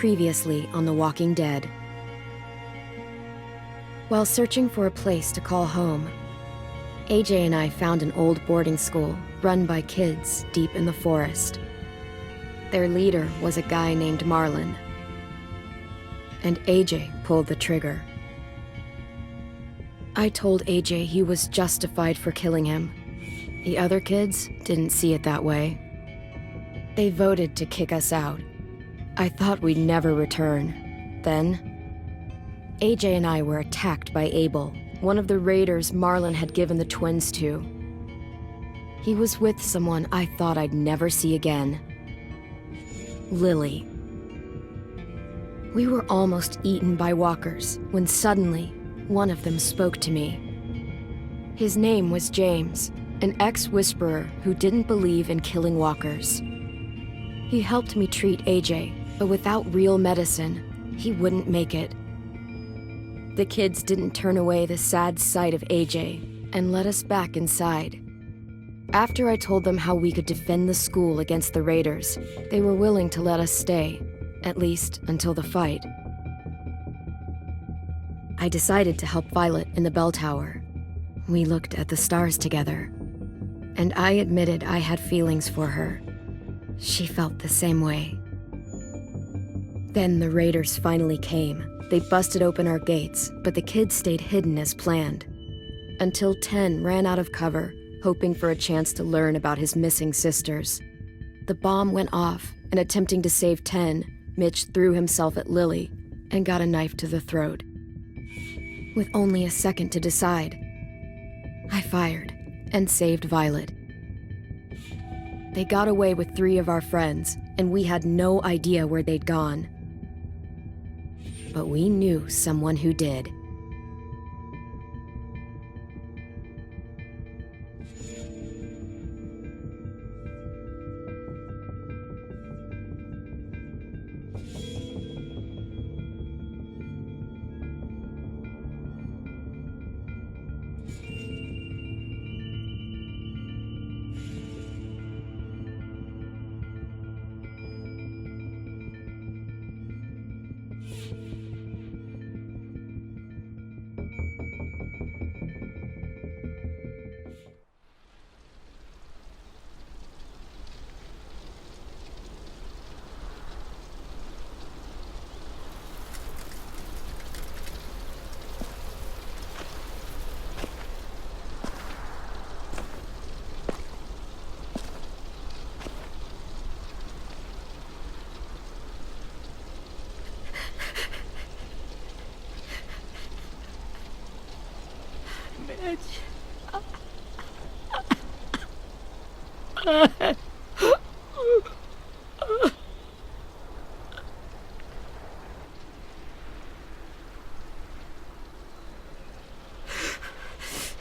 Previously on The Walking Dead. While searching for a place to call home, AJ and I found an old boarding school run by kids deep in the forest. Their leader was a guy named Marlon, and AJ pulled the trigger. I told AJ he was justified for killing him. The other kids didn't see it that way. They voted to kick us out. I thought we'd never return. Then, AJ and I were attacked by Abel, one of the raiders Marlon had given the twins to. He was with someone I thought I'd never see again. Lily. We were almost eaten by walkers when suddenly one of them spoke to me. His name was James, an ex-whisperer who didn't believe in killing walkers. He helped me treat AJ, but without real medicine, he wouldn't make it. The kids didn't turn away the sad sight of AJ and let us back inside. After I told them how we could defend the school against the raiders, they were willing to let us stay, at least until the fight. I decided to help Violet in the bell tower. We looked at the stars together, and I admitted I had feelings for her. She felt the same way. Then the raiders finally came. They busted open our gates, but the kids stayed hidden as planned. Until 10 ran out of cover, hoping for a chance to learn about his missing sisters. The bomb went off, and attempting to save 10, Mitch threw himself at Lily and got a knife to the throat. With only a second to decide, I fired and saved Violet. They got away with 3 of our friends, and we had no idea where they'd gone. But we knew someone who did.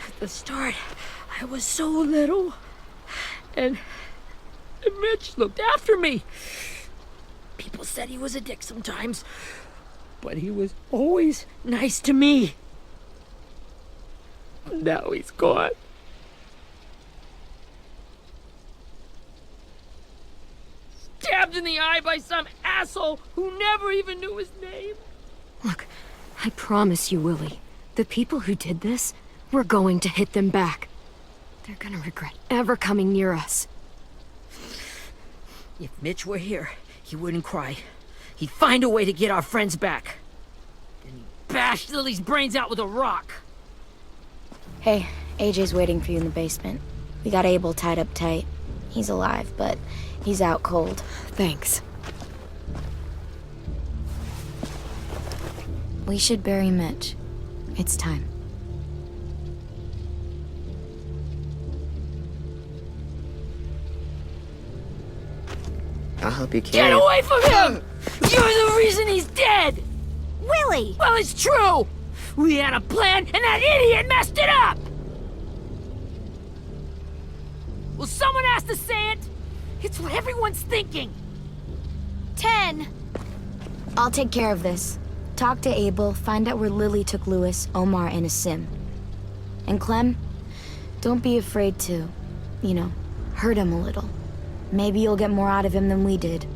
At the start, I was so little, and Mitch looked after me. People said he was a dick sometimes, but he was always nice to me. Now he's gone. Stabbed in the eye by some asshole who never even knew his name. Look, I promise you, Willie, the people who did this, we're going to hit them back. They're gonna regret ever coming near us. If Mitch were here, he wouldn't cry. He'd find a way to get our friends back. Then he'd bash Lily's brains out with a rock. Hey, AJ's waiting for you in the basement. We got Abel tied up tight. He's alive, but he's out cold. Thanks. We should bury Mitch. It's time. I'll help you carry Get away from him! You're the reason he's dead! Willie! Well, it's true! We had a plan, and that idiot messed it up! Well, someone has to say it! It's what everyone's thinking! 10! I'll take care of this. Talk to Abel, find out where Lily took Lewis, Omar, and Asim. And Clem, don't be afraid to, hurt him a little. Maybe you'll get more out of him than we did.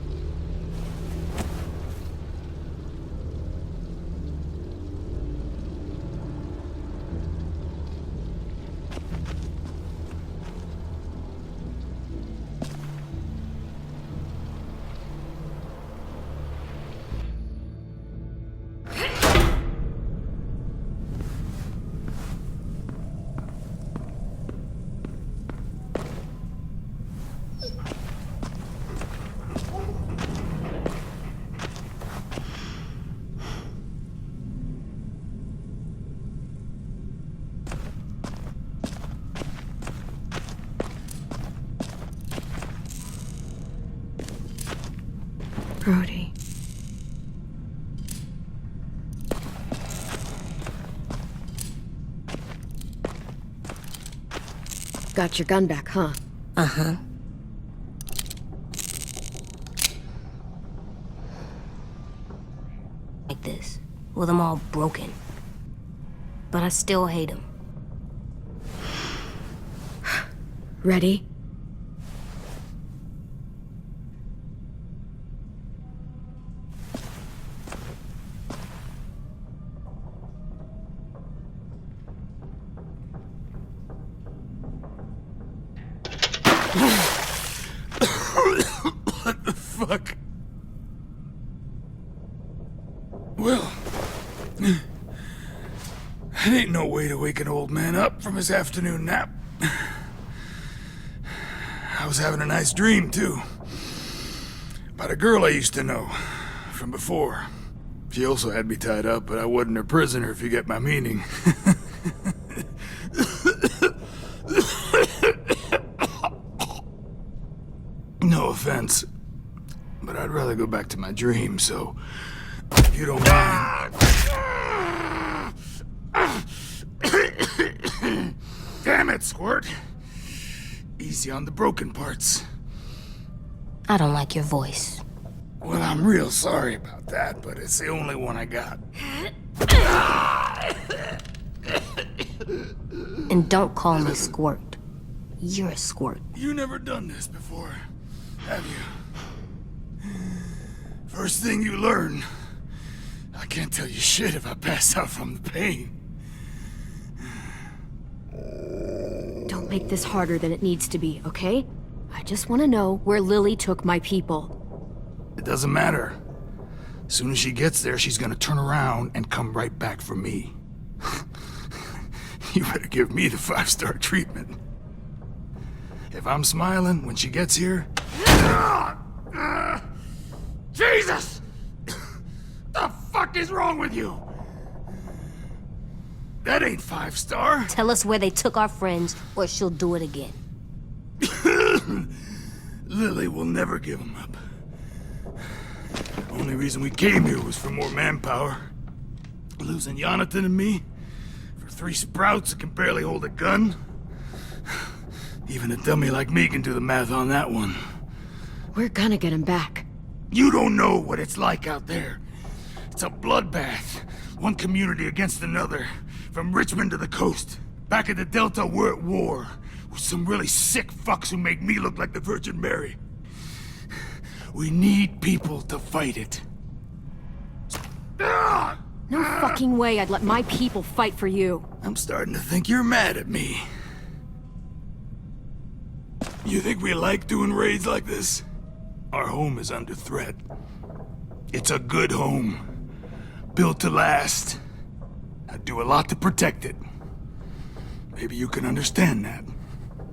Brody. Got your gun back, huh? Uh-huh. Like this, with them all broken. But I still hate him. Ready? What the fuck? Well, that ain't no way to wake an old man up from his afternoon nap. I was having a nice dream, too. About a girl I used to know from before. She also had me tied up, but I wasn't her prisoner, if you get my meaning. No offense, but I'd rather go back to my dream, so if you don't mind. Damn it, Squirt. Easy on the broken parts. I don't like your voice. Well, I'm real sorry about that, but it's the only one I got. And don't call me Squirt. You're a squirt. You never done this before, have you? First thing you learn, I can't tell you shit if I pass out from the pain. Don't make this harder than it needs to be, okay? I just want to know where Lily took my people. It doesn't matter. As soon as she gets there, she's gonna turn around and come right back for me. You better give me the 5-star treatment. If I'm smiling when she gets here... Jesus! The fuck is wrong with you? That ain't 5-star. Tell us where they took our friends, or she'll do it again. Lily will never give them up. Only reason we came here was for more manpower. Losing Jonathan and me for 3 sprouts that can barely hold a gun. Even a dummy like me can do the math on that one. We're gonna get him back. You don't know what it's like out there. It's a bloodbath. One community against another. From Richmond to the coast. Back at the Delta, we're at war. With some really sick fucks who make me look like the Virgin Mary. We need people to fight it. No fucking way I'd let my people fight for you. I'm starting to think you're mad at me. You think we like doing raids like this? Our home is under threat. It's a good home. Built to last. I'd do a lot to protect it. Maybe you can understand that.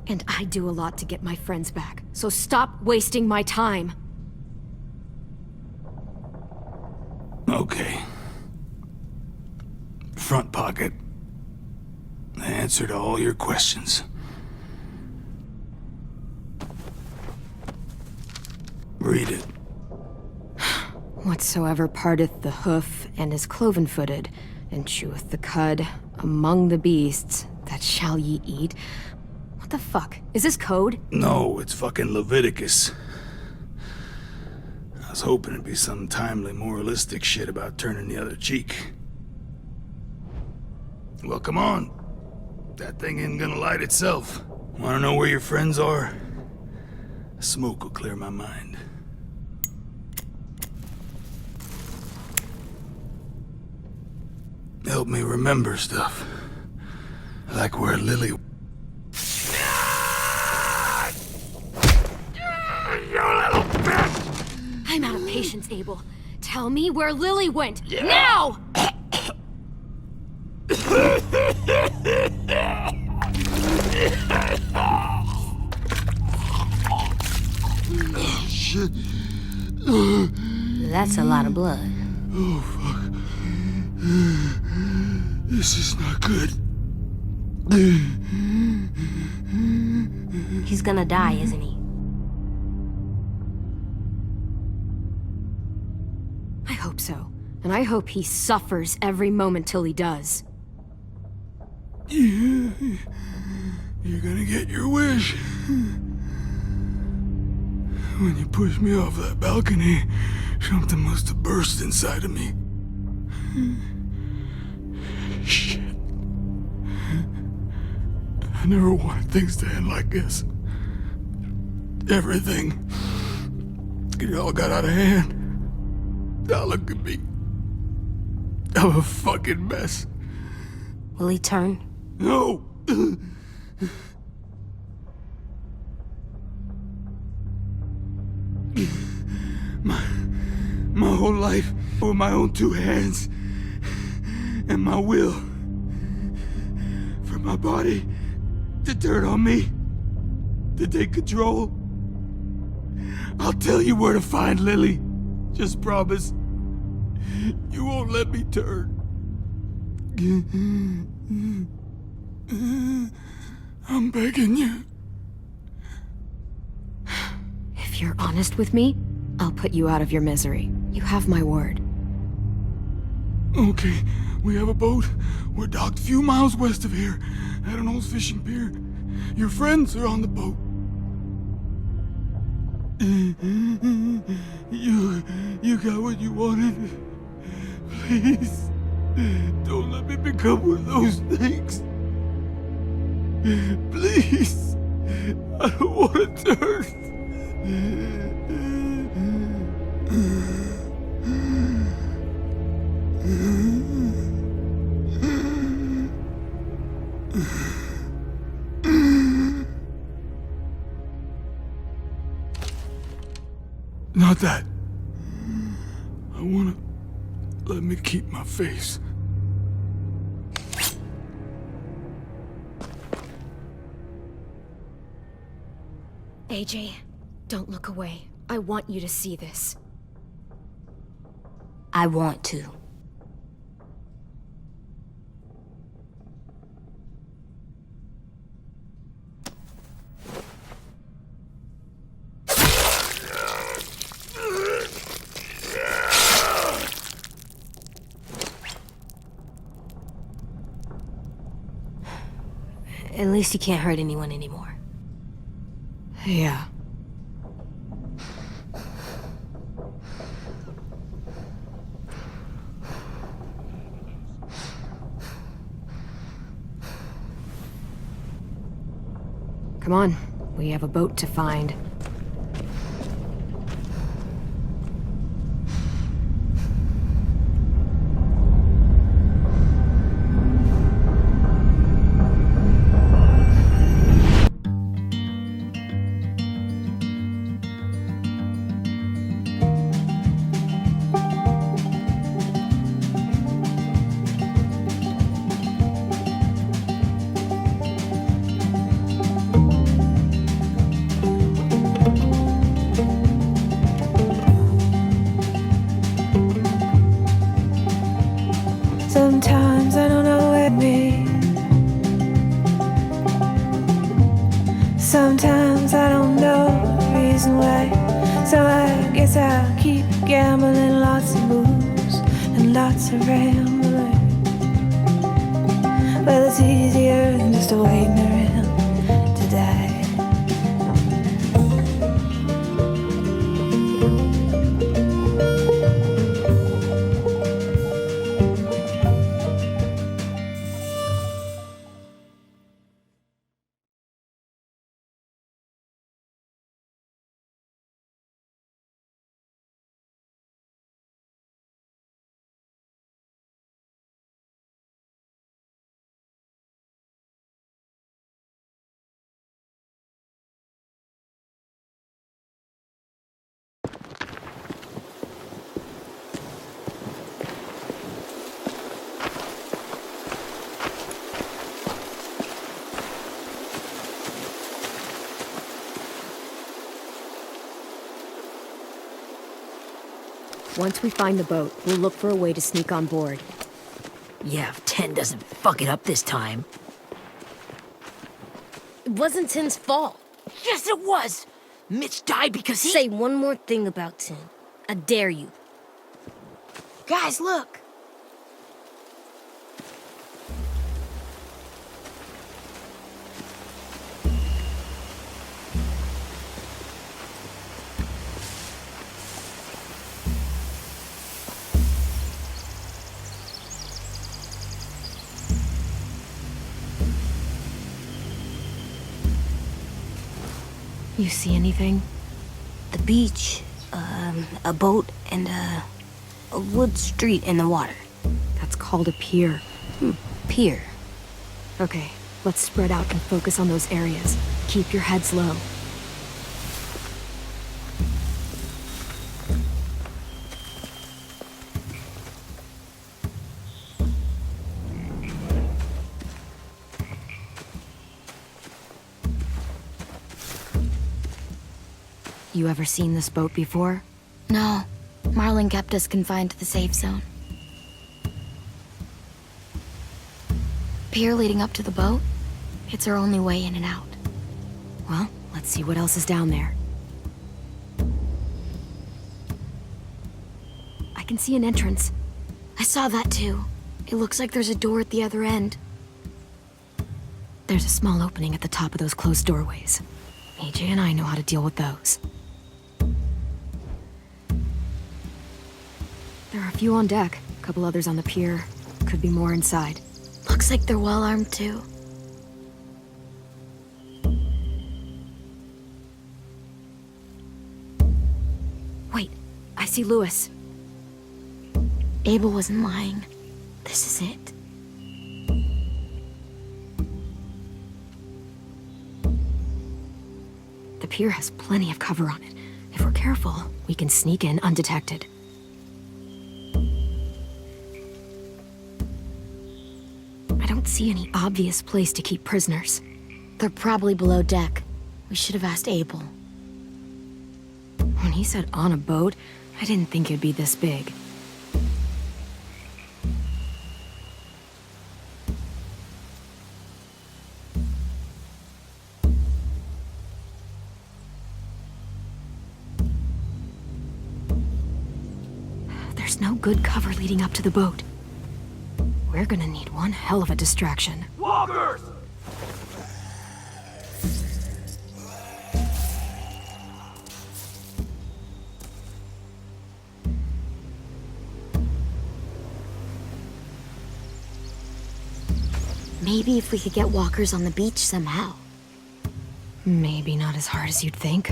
And I do a lot to get my friends back. So stop wasting my time. Okay. Front pocket. The answer to all your questions. Read it. Whatsoever parteth the hoof and is cloven-footed, and cheweth the cud among the beasts, that shall ye eat. What the fuck? Is this code? No, it's fucking Leviticus. I was hoping it'd be some timely moralistic shit about turning the other cheek. Well, come on. That thing ain't gonna light itself. Wanna know where your friends are? Smoke will clear my mind. Help me remember stuff. Like where Lily... You little bitch! I'm out of patience, Abel. Tell me where Lily went. Now! Shit. That's a lot of blood. Oh, fuck. This is not good. He's gonna die, isn't he? And I hope he suffers every moment till he does. Yeah, you're gonna get your wish. When you pushed me off that balcony, something must have burst inside of me. Shit. I never wanted things to end like this. Everything. It all got out of hand. Now look at me. I'm a fucking mess. Will he turn? No! My whole life with my own two hands and my will for my body to turn on me, to take control. I'll tell you where to find Lily. Just promise you won't let me turn. I'm begging you. If you're honest with me, I'll put you out of your misery. You have my word. Okay, we have a boat. We're docked a few miles west of here, at an old fishing pier. Your friends are on the boat. You got what you wanted. Please, don't let me become one of those things. Please, I don't want to turn. Not that. I wanna let me keep my face. AJ, don't look away. I want you to see this. I want to. At least you can't hurt anyone anymore. Yeah. Come on, we have a boat to find. Sometimes I don't know what it means. Sometimes I don't know the reason why. So I guess I'll keep gambling, lots of moves and lots of rambling. Well, it's easier than just waiting around to die. Once we find the boat, we'll look for a way to sneak on board. Yeah, if 10 doesn't fuck it up this time. It wasn't Tim's fault. Yes, it was! Mitch died because he... Say one more thing about Tim. I dare you. Guys, look! You see anything? The beach, a boat, and a wood street in the water. That's called a pier. Pier. Okay, let's spread out and focus on those areas. Keep your heads low. You ever seen this boat before? No, Marlin kept us confined to the safe zone. Pier leading up to the boat? It's our only way in and out. Well, let's see what else is down there. I can see an entrance. I saw that too. It looks like there's a door at the other end. There's a small opening at the top of those closed doorways. AJ and I know how to deal with those. There are a few on deck, a couple others on the pier. Could be more inside. Looks like they're well armed too. Wait, I see Lewis. Abel wasn't lying. This is it. The pier has plenty of cover on it. If we're careful, we can sneak in undetected. I don't see any obvious place to keep prisoners. They're probably below deck. We should have asked Abel. When he said on a boat, I didn't think it'd be this big. There's no good cover leading up to the boat. We're gonna need one hell of a distraction. Walkers! Maybe if we could get walkers on the beach somehow. Maybe not as hard as you'd think.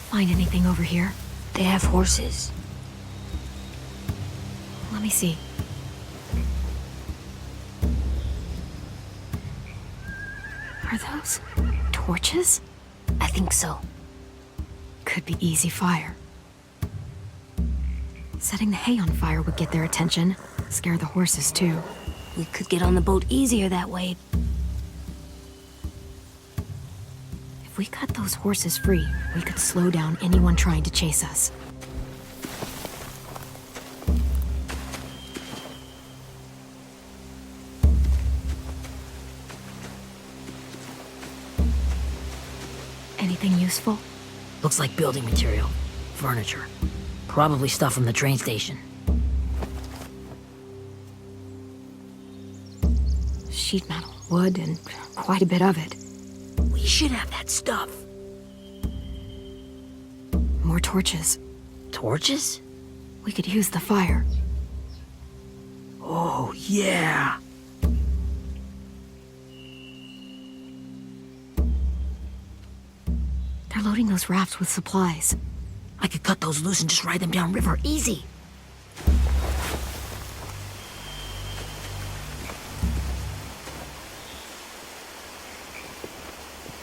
Find anything over here? They have horses. Let me see. Are those torches? I think so. Could be easy fire. Setting the hay on fire would get their attention. Scare the horses, too. We could get on the boat easier that way. If we cut those horses free, we could slow down anyone trying to chase us. Anything useful? Looks like building material. Furniture. Probably stuff from the train station. Sheet metal, wood, and quite a bit of it. We should have that stuff. More torches. Torches? We could use the fire. Oh, yeah. They're loading those rafts with supplies. I could cut those loose and just ride them downriver, easy.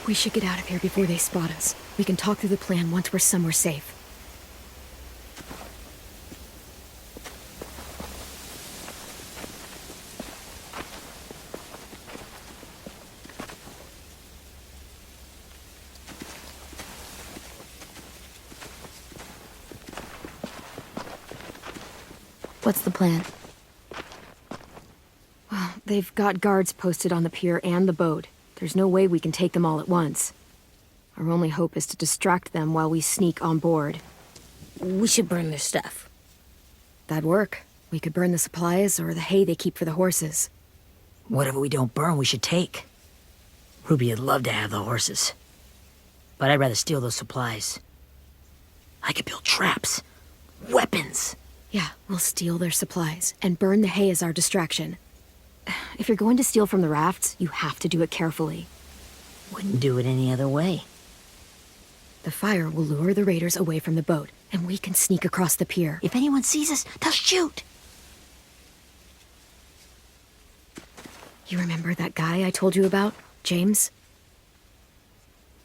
We should get out of here before they spot us. We can talk through the plan once we're somewhere safe. What's the plan? Well, they've got guards posted on the pier and the boat. There's no way we can take them all at once. Our only hope is to distract them while we sneak on board. We should burn their stuff. That'd work. We could burn the supplies or the hay they keep for the horses. Whatever we don't burn, we should take. Ruby would love to have the horses. But I'd rather steal those supplies. I could build traps. Weapons. Yeah, we'll steal their supplies and burn the hay as our distraction. If you're going to steal from the rafts, you have to do it carefully. Wouldn't do it any other way. The fire will lure the raiders away from the boat, and we can sneak across the pier. If anyone sees us, they'll shoot. You remember that guy I told you about, James?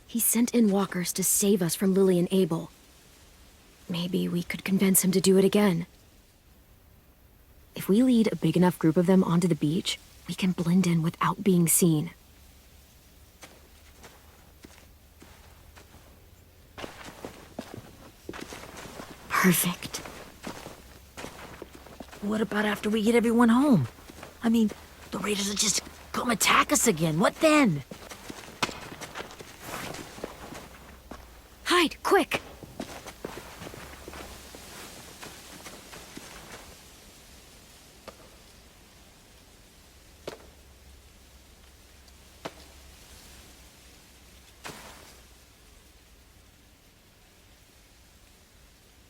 He sent in walkers to save us from Lily and Abel. Maybe we could convince him to do it again. If we lead a big enough group of them onto the beach, we can blend in without being seen. Perfect. What about after we get everyone home? I mean, the raiders will just come attack us again. What then? Hide, quick!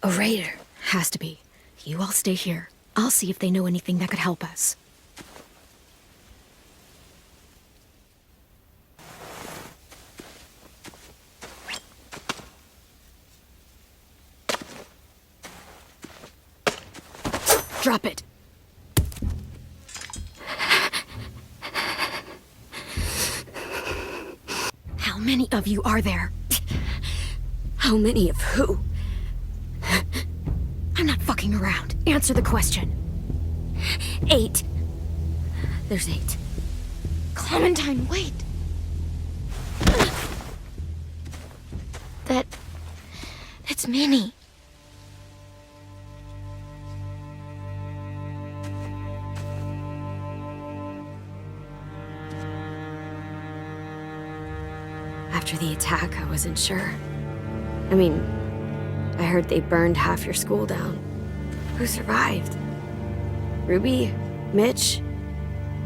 A raider. Has to be. You all stay here. I'll see if they know anything that could help us. Drop it. How many of you are there? How many of who? I'm not fucking around. Answer the question. 8. There's 8. Clementine, wait! That's Minnie. After the attack, I wasn't sure. I mean, I heard they burned half your school down. Who survived? Ruby? Mitch?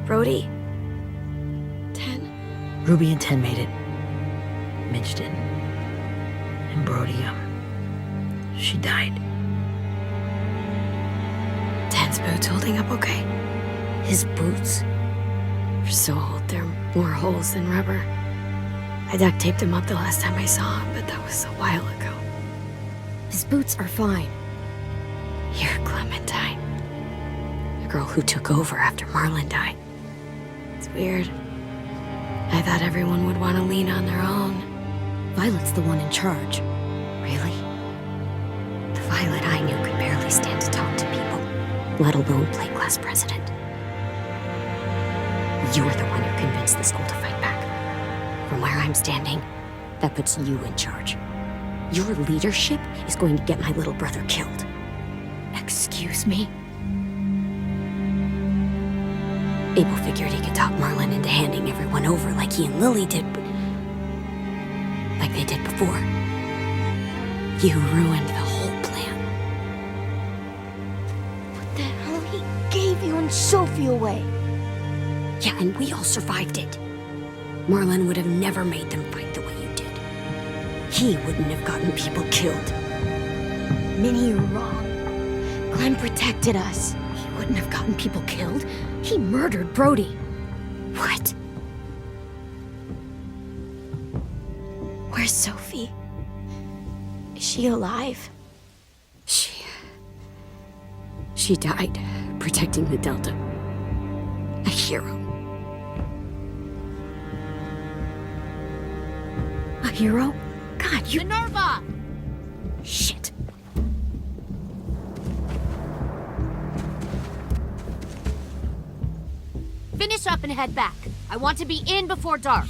Brody? 10? Ruby and 10 made it. Mitch didn't. And Brody, she died. 10's boots holding up okay? His boots? They're so old, they're more holes than rubber. I duct taped him up the last time I saw him, but that was a while ago. His boots are fine. You're Clementine. The girl who took over after Marlon died. It's weird. I thought everyone would want to lean on their own. Violet's the one in charge. Really? The Violet I knew could barely stand to talk to people, let alone play class president. You're the one who convinced the school to fight back. From where I'm standing, that puts you in charge. Your leadership is going to get my little brother killed. Excuse me? Abel figured he could talk Marlon into handing everyone over like he and Lily did, but like they did before. You ruined the whole plan. What the hell? He gave you and Sophie away. Yeah, and we all survived it. Marlon would have never made them fight the way you did. He wouldn't have gotten people killed. Minnie, you're wrong. Clem protected us. He wouldn't have gotten people killed. He murdered Brody. What? Where's Sophie? Is she alive? She died protecting the Delta. A hero. A hero? God, you... Minerva! Shit. Finish up and head back. I want to be in before dark.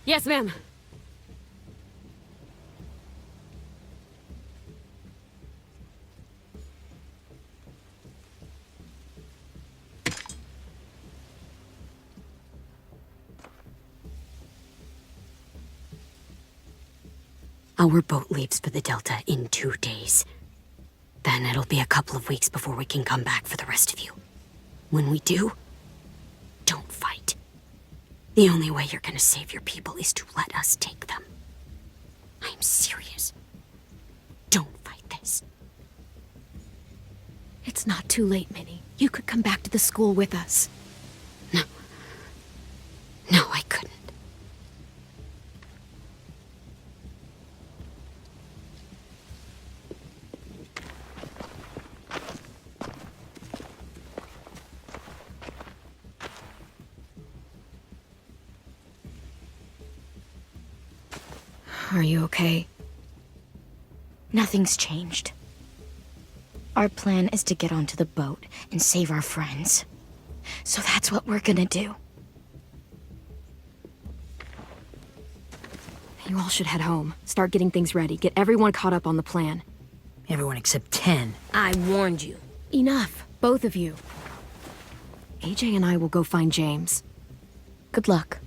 Yes, ma'am. Our boat leaves for the Delta in 2 days. Then it'll be a couple of weeks before we can come back for the rest of you. When we do, don't fight. The only way you're gonna save your people is to let us take them. I'm serious. Don't fight this. It's not too late, Minnie. You could come back to the school with us. No. No, I couldn't. Are you okay? Nothing's changed. Our plan is to get onto the boat and save our friends. So that's what we're gonna do. You all should head home. Start getting things ready. Get everyone caught up on the plan. Everyone except 10. I warned you. Enough, both of you. AJ and I will go find James. Good luck.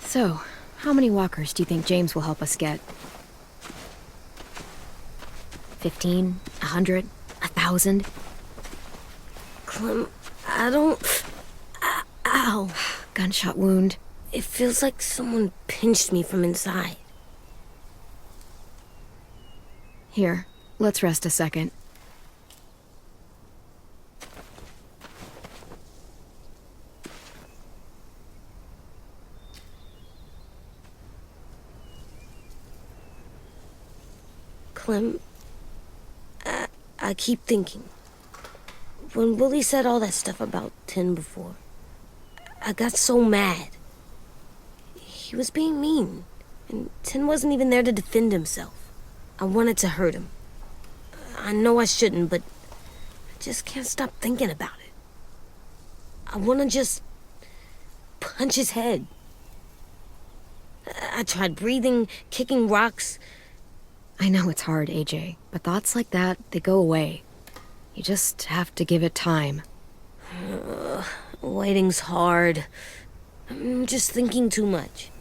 So, how many walkers do you think James will help us get? 15? 100? 1,000? Clem, I don't... Ow. Gunshot wound. It feels like someone pinched me from inside. Here, let's rest a second. Clem, I keep thinking. When Willie said all that stuff about 10 before, I got so mad. He was being mean, and 10 wasn't even there to defend himself. I wanted to hurt him. I know I shouldn't, but I just can't stop thinking about it. I want to just punch his head. I tried breathing, kicking rocks. I know it's hard, AJ, but thoughts like that, they go away. You just have to give it time. Waiting's hard. I'm just thinking too much.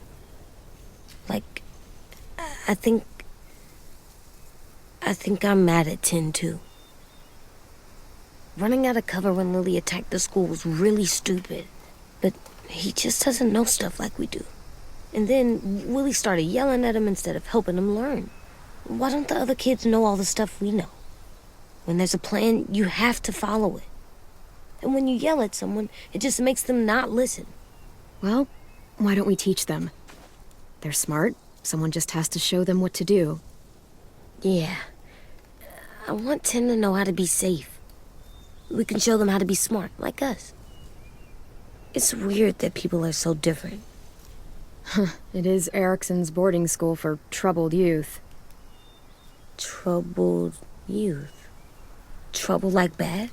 Like, I think I'm mad at 10 too. Running out of cover when Lily attacked the school was really stupid. But he just doesn't know stuff like we do. And then Willie started yelling at him instead of helping him learn. Why don't the other kids know all the stuff we know? When there's a plan, you have to follow it. And when you yell at someone, it just makes them not listen. Well, why don't we teach them? They're smart. Someone just has to show them what to do. Yeah. I want 10 to know how to be safe. We can show them how to be smart, like us. It's weird that people are so different. It is Erickson's boarding school for troubled youth. Troubled youth? Trouble like bad?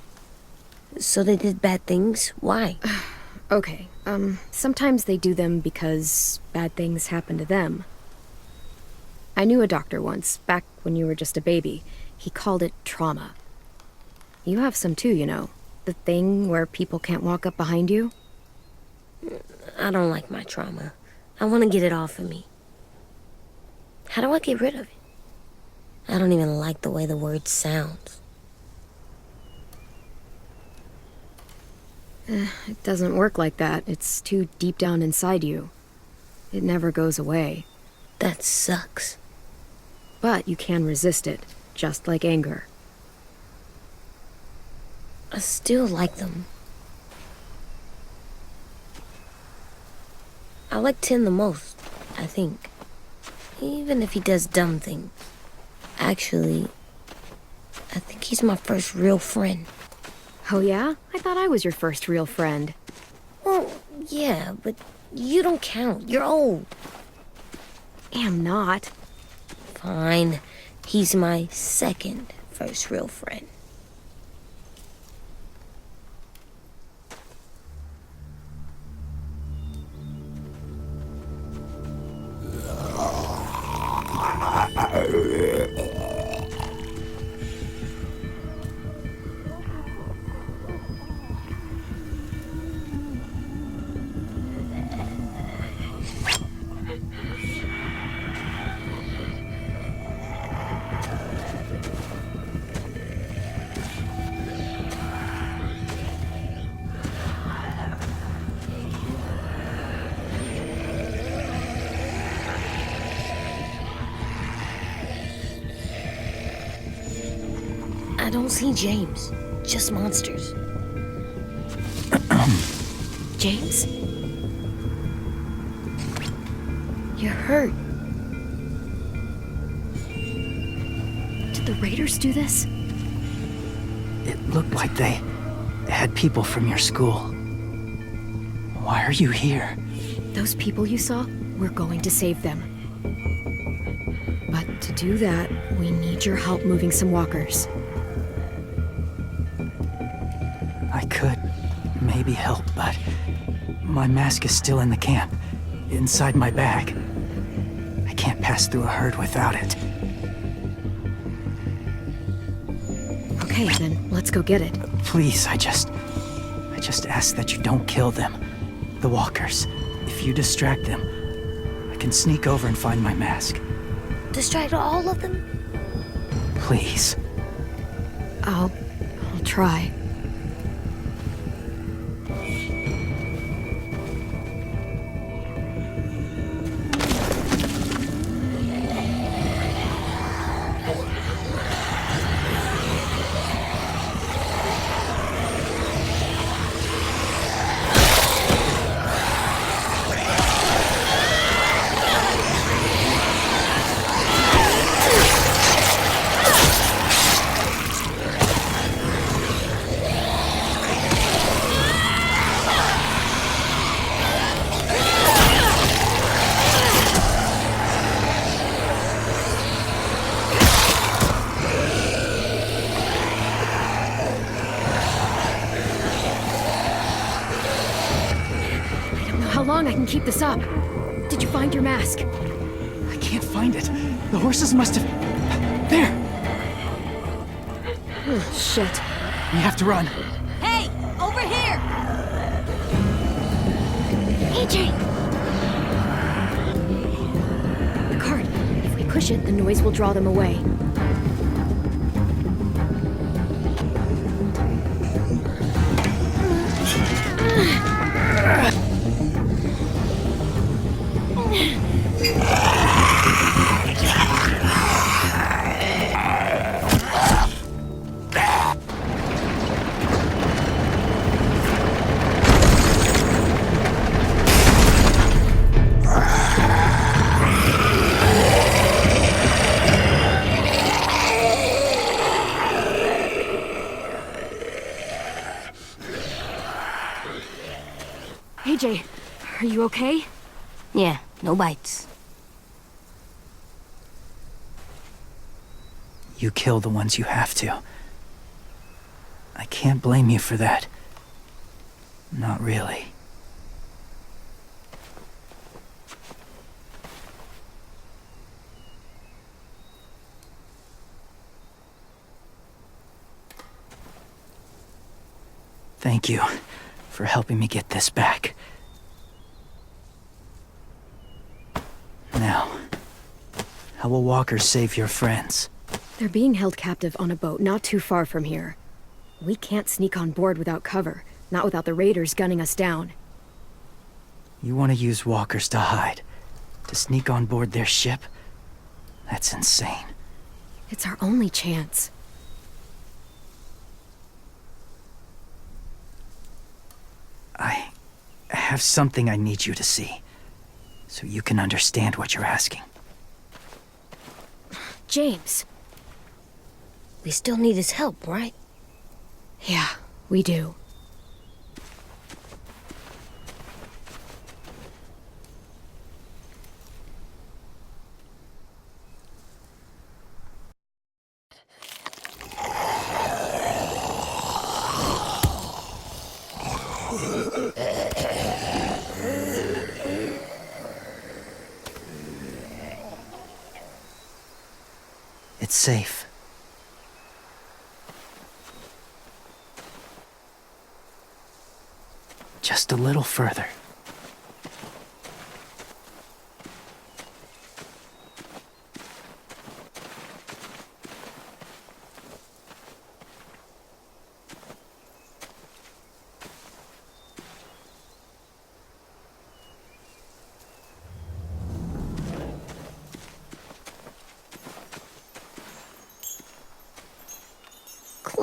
So they did bad things? Why? Okay, sometimes they do them because bad things happen to them. I knew a doctor once, back when you were just a baby. He called it trauma. You have some too, you know. The thing where people can't walk up behind you. I don't like my trauma. I want to get it off of me. How do I get rid of it? I don't even like the way the word sounds. It doesn't work like that. It's too deep down inside you. It never goes away. That sucks. But you can resist it, just like anger. I still like them. I like 10 the most, I think. Even if he does dumb things. Actually, I think he's my first real friend. Oh yeah? I thought I was your first real friend. Well, yeah, but you don't count. You're old. Am not. Fine. He's my second first real friend. don't see James. Just monsters. James? You're hurt. Did the raiders do this? It looked like they had people from your school. Why are you here? Those people you saw, we're going to save them. But to do that, we need your help moving some walkers. I could maybe help, but my mask is still in the camp, inside my bag. I can't pass through a herd without it. Okay, then let's go get it. Please, I just ask that you don't kill them. The walkers. If you distract them, I can sneak over and find my mask. Distract all of them? Please. I'll try. How long I can keep this up? Did you find your mask? I can't find it. The horses must have... There! Oh, shit. We have to run. Hey, over here! AJ! The cart. If we push it, the noise will draw them away. AJ, are you okay? Yeah, no bites. You kill the ones you have to. I can't blame you for that. Not really. Thank you for helping me get this back. Now, how will walkers save your friends? They're being held captive on a boat not too far from here. We can't sneak on board without cover, not without the raiders gunning us down. You want to use walkers to hide? To sneak on board their ship? That's insane. It's our only chance. I have something I need you to see, so you can understand what you're asking. James. We still need his help, right? Yeah, we do. It's safe. Just a little further.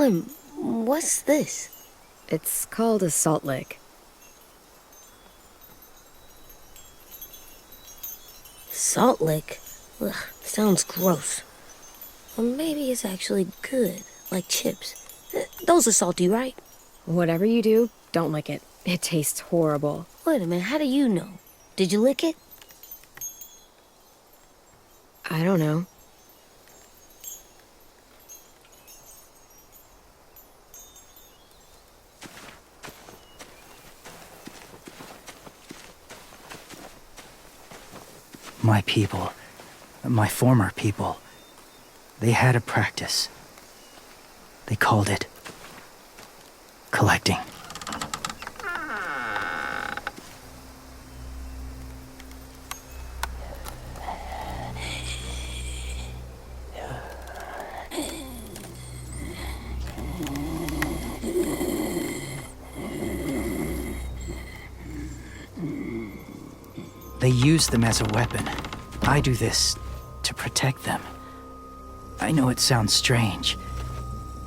Clem, what's this? It's called a salt lick. Salt lick? Ugh, sounds gross. Or maybe it's actually good, like chips. Those are salty, right? Whatever you do, don't lick it. It tastes horrible. Wait a minute, how do you know? Did you lick it? I don't know. My people, my former people, they had a practice. They called it collecting. They use them as a weapon. I do this to protect them. I know it sounds strange,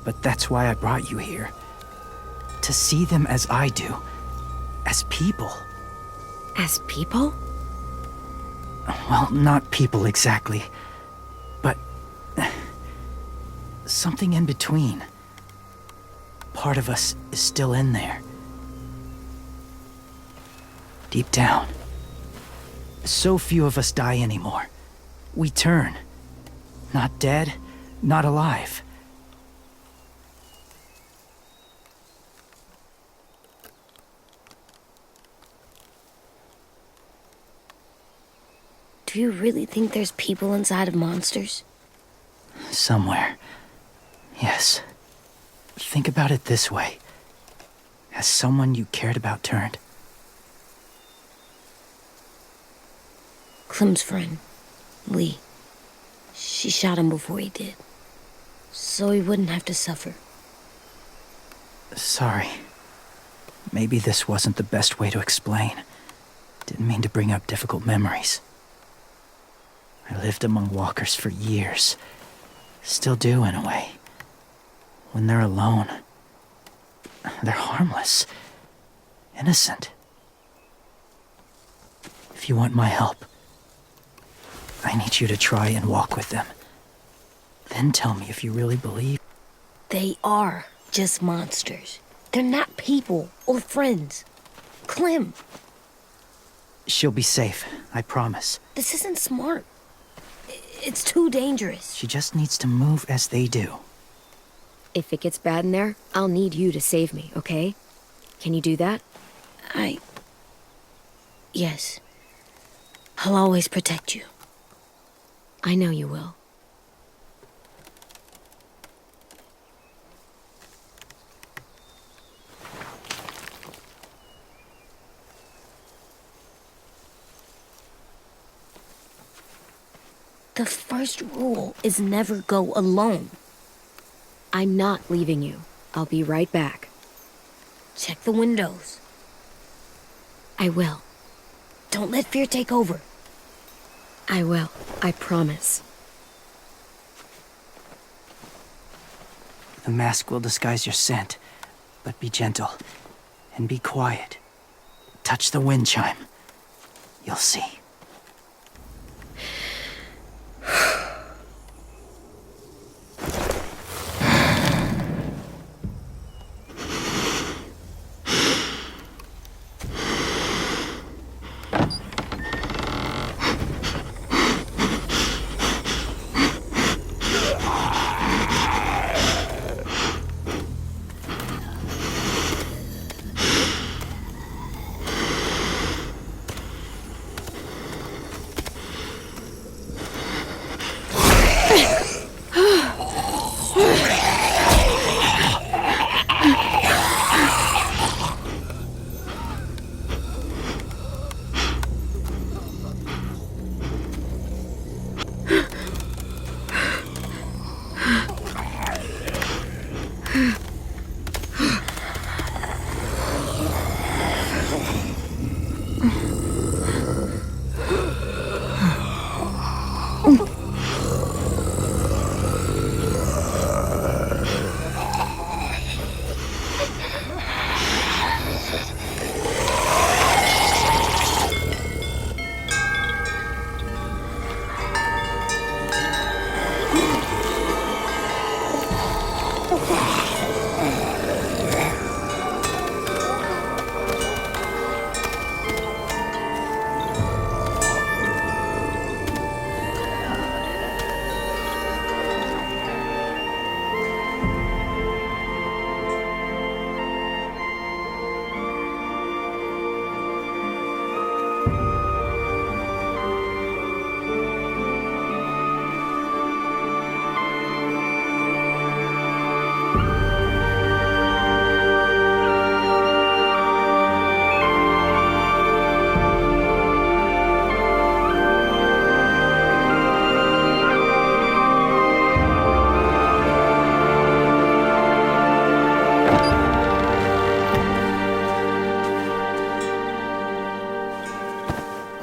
but that's why I brought you here. To see them as I do, as people. As people? Well, not people exactly, but something in between. Part of us is still in there. Deep down. So few of us die anymore. We turn. Not dead, not alive. Do you really think there's people inside of monsters? Somewhere. Yes. Think about it this way. Has someone you cared about turned? Clem's friend, Lee. She shot him before he did. So he wouldn't have to suffer. Sorry. Maybe this wasn't the best way to explain. Didn't mean to bring up difficult memories. I lived among walkers for years. Still do, in a way. When they're alone, they're harmless. Innocent. If you want my help, I need you to try and walk with them. Then tell me if you really believe. They are just monsters. They're not people or friends. Clem, She'll be safe, I promise. this isn't smart. It's too dangerous. She just needs to move as they do. If it gets bad in there, I'll need you to save me, okay? Can you do that? Yes. I'll always protect you. I know you will. The first rule is never go alone. I'm not leaving you. I'll be right back. Check the windows. I will. Don't let fear take over. I will. I promise. The mask will disguise your scent, but be gentle and be quiet. Touch the wind chime. You'll see.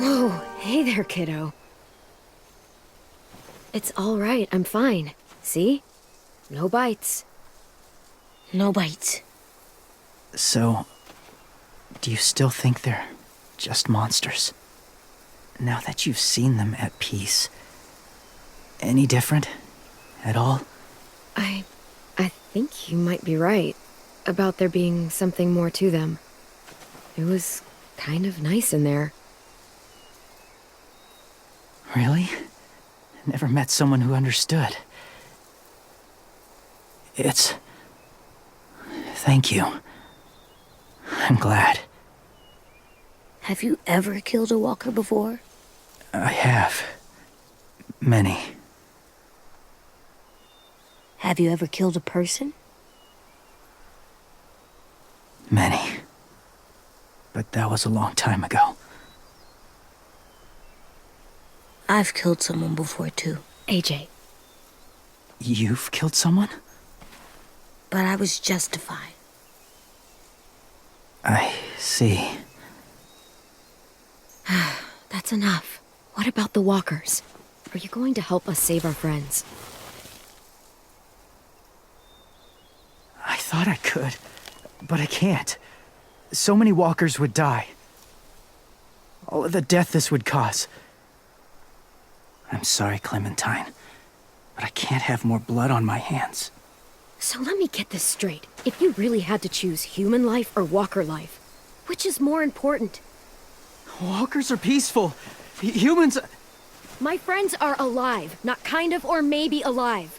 Whoa, hey there, kiddo. It's all right, I'm fine. See? No bites. No bites. So, do you still think they're just monsters? Now that you've seen them at peace, any different at all? I think you might be right about there being something more to them. It was kind of nice in there. Really? Never met someone who understood. Thank you. I'm glad. Have you ever killed a walker before? I have. Many. Have you ever killed a person? Many. But that was a long time ago. I've killed someone before, too. AJ. You've killed someone? But I was justified. I see. That's enough. What about the walkers? Are you going to help us save our friends? I thought I could, but I can't. So many walkers would die. All of the death this would cause. I'm sorry, Clementine, but I can't have more blood on my hands. So let me get this straight. If you really had to choose human life or walker life, which is more important? Walkers are peaceful. Humans... My friends are alive, not kind of or maybe alive.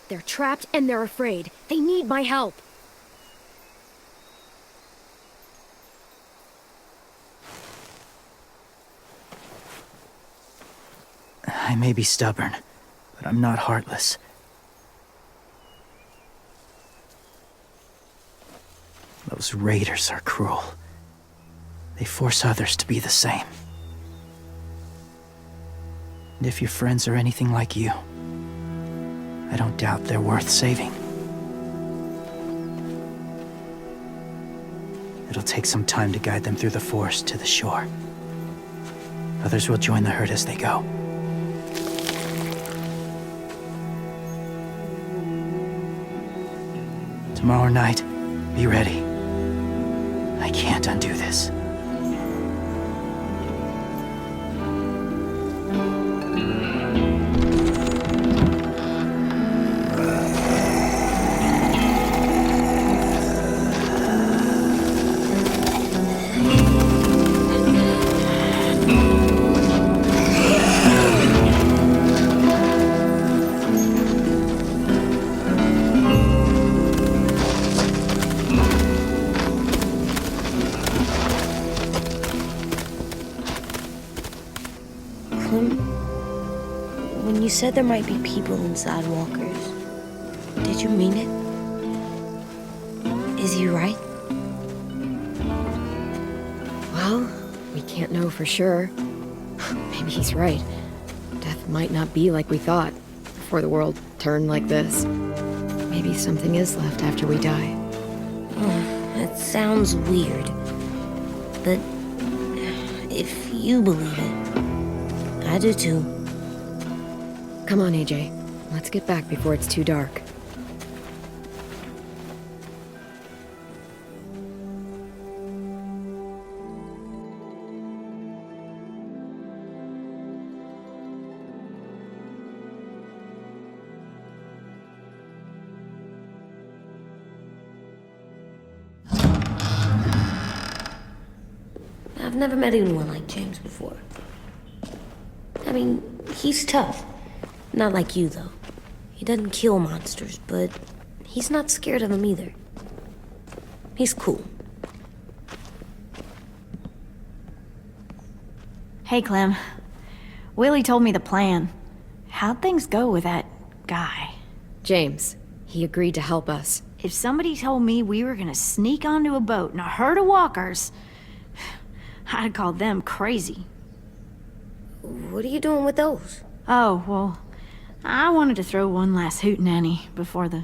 They're trapped and they're afraid. They need my help. I may be stubborn, but I'm not heartless. Those raiders are cruel. They force others to be the same. And if your friends are anything like you, I don't doubt they're worth saving. It'll take some time to guide them through the forest to the shore. Others will join the herd as they go. Tomorrow night, be ready. I can't undo this. When you said there might be people inside walkers, did you mean it? Is he right? Well, we can't know for sure. Maybe he's right. Death might not be like we thought before the world turned like this. Maybe something is left after we die. That sounds weird. But if you believe it, I do too. Come on, AJ. Let's get back before it's too dark. I've never met anyone like James before. I mean, he's tough. Not like you, though. He doesn't kill monsters, but he's not scared of them either. He's cool. Hey, Clem. Willie told me the plan. How'd things go with that guy? James, he agreed to help us. If somebody told me we were gonna sneak onto a boat in a herd of walkers, I'd call them crazy. What are you doing with those? Oh, well, I wanted to throw one last hootenanny before the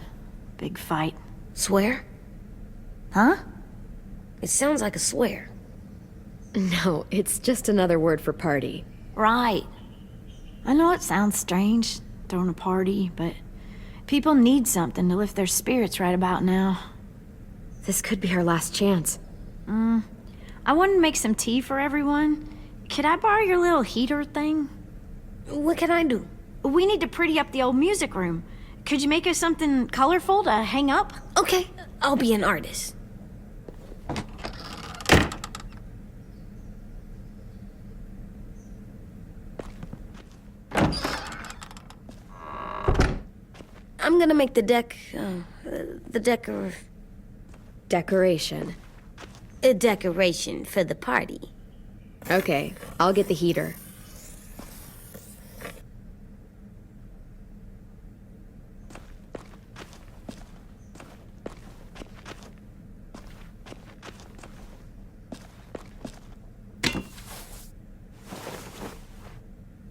big fight. Swear? Huh? It sounds like a swear. No, it's just another word for party. Right. I know it sounds strange, throwing a party, but people need something to lift their spirits right about now. This could be our last chance. I wanted to make some tea for everyone. Could I borrow your little heater thing? What can I do? We need to pretty up the old music room. Could you make us something colorful to hang up? Okay, I'll be an artist. I'm gonna make the Decoration. a decoration for the party. Okay, I'll get the heater.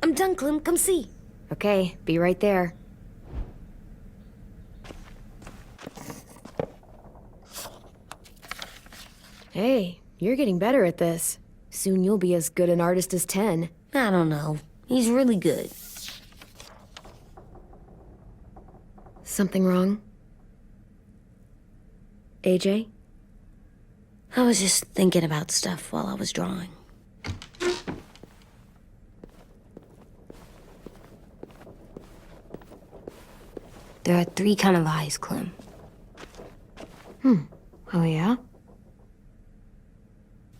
I'm done, Clem. Come see. Okay, be right there. Hey, you're getting better at this. Soon you'll be as good an artist as 10. I don't know. He's really good. Something wrong? AJ? I was just thinking about stuff while I was drawing. There are 3 kind of eyes, Clem. Oh yeah?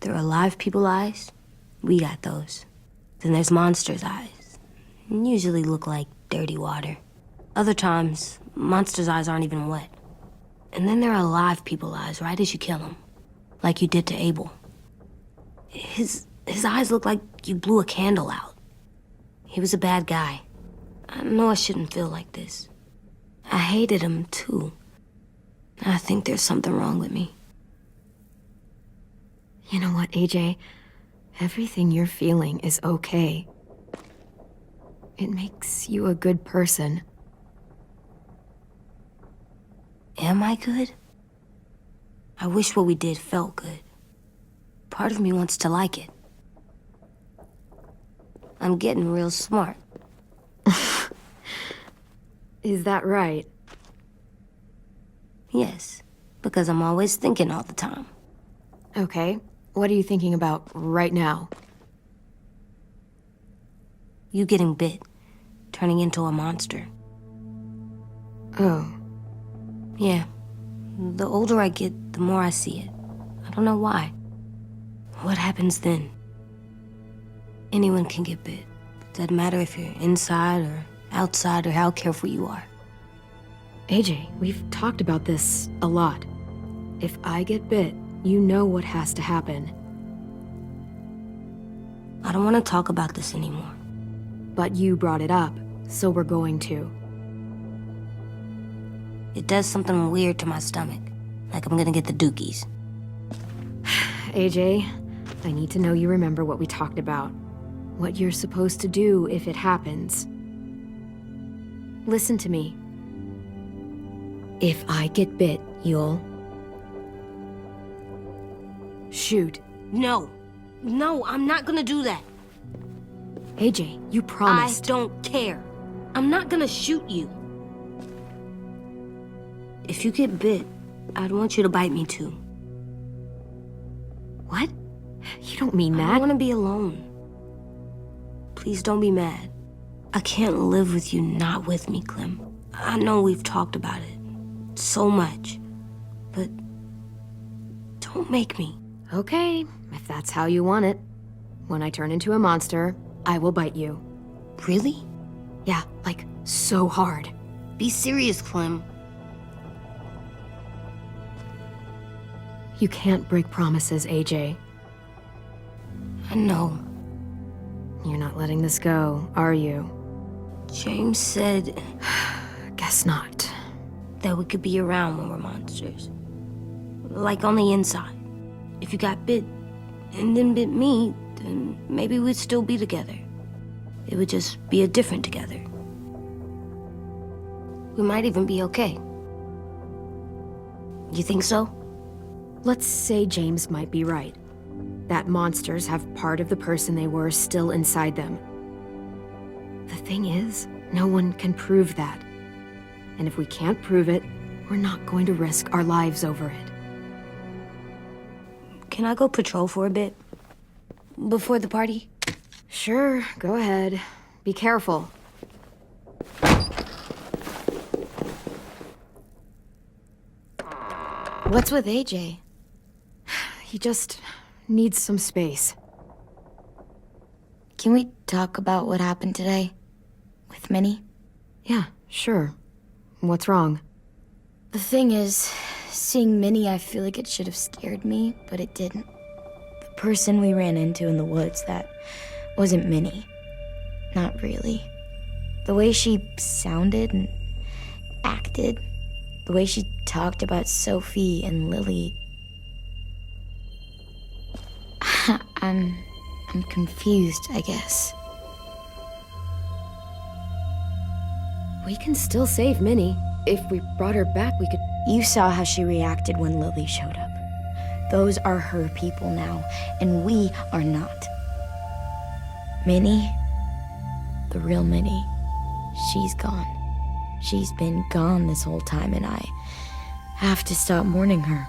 There are live people eyes. We got those. Then there's monsters' eyes. Usually look like dirty water. Other times, monsters' eyes aren't even wet. And then there are live people eyes right as you kill them. Like you did to Abel. His eyes look like you blew a candle out. He was a bad guy. I know I shouldn't feel like this. I hated him, too. I think there's something wrong with me. You know what, AJ? Everything you're feeling is okay. It makes you a good person. Am I good? I wish what we did felt good. Part of me wants to like it. I'm getting real smart. Is that right? Yes, because I'm always thinking all the time. Okay, what are you thinking about right now? You getting bit, turning into a monster. Oh. Yeah. The older I get, the more I see it. I don't know why. What happens then? Anyone can get bit. Doesn't matter if you're inside or outside or how careful you are. AJ, we've talked about this a lot. If I get bit, you know what has to happen. I don't want to talk about this anymore. But you brought it up, so we're going to. It does something weird to my stomach. Like I'm gonna get the dookies. AJ, I need to know you remember what we talked about. What you're supposed to do if it happens. Listen to me. If I get bit, you'll... shoot. No. No, I'm not gonna do that. AJ, you promised. I don't care. I'm not gonna shoot you. If you get bit, I'd want you to bite me too. What? You don't mean I that. don't want to be alone. Please don't be mad. I can't live with you not with me, Clem. I know we've talked about it so much, but don't make me. Okay, if that's how you want it. When I turn into a monster, I will bite you. Really? Yeah, like so hard. Be serious, Clem. You can't break promises, AJ. I know. You're not letting this go, are you? James said Guess not. that we could be around when we're monsters. Like on the inside. If you got bit and then bit me, then maybe we'd still be together. It would just be a different together. We might even be okay. You think so? Let's say James might be right. that monsters have part of the person they were still inside them. The thing is, no one can prove that. And if we can't prove it, we're not going to risk our lives over it. Can I go patrol for a bit? Before the party? Sure, go ahead. Be careful. What's with AJ? He just needs some space. Can we talk about what happened today? With Minnie? Yeah, sure. What's wrong? The thing is, seeing Minnie, I feel like it should have scared me, but it didn't. The person we ran into in the woods, that wasn't Minnie. Not really. The way she sounded and acted, the way she talked about Sophie and Lily. I'm confused, I guess. We can still save Minnie. If we brought her back, we could... You saw how she reacted when Lily showed up. Those are her people now, and we are not. Minnie, the real Minnie, she's gone. She's been gone this whole time, and I have to stop mourning her.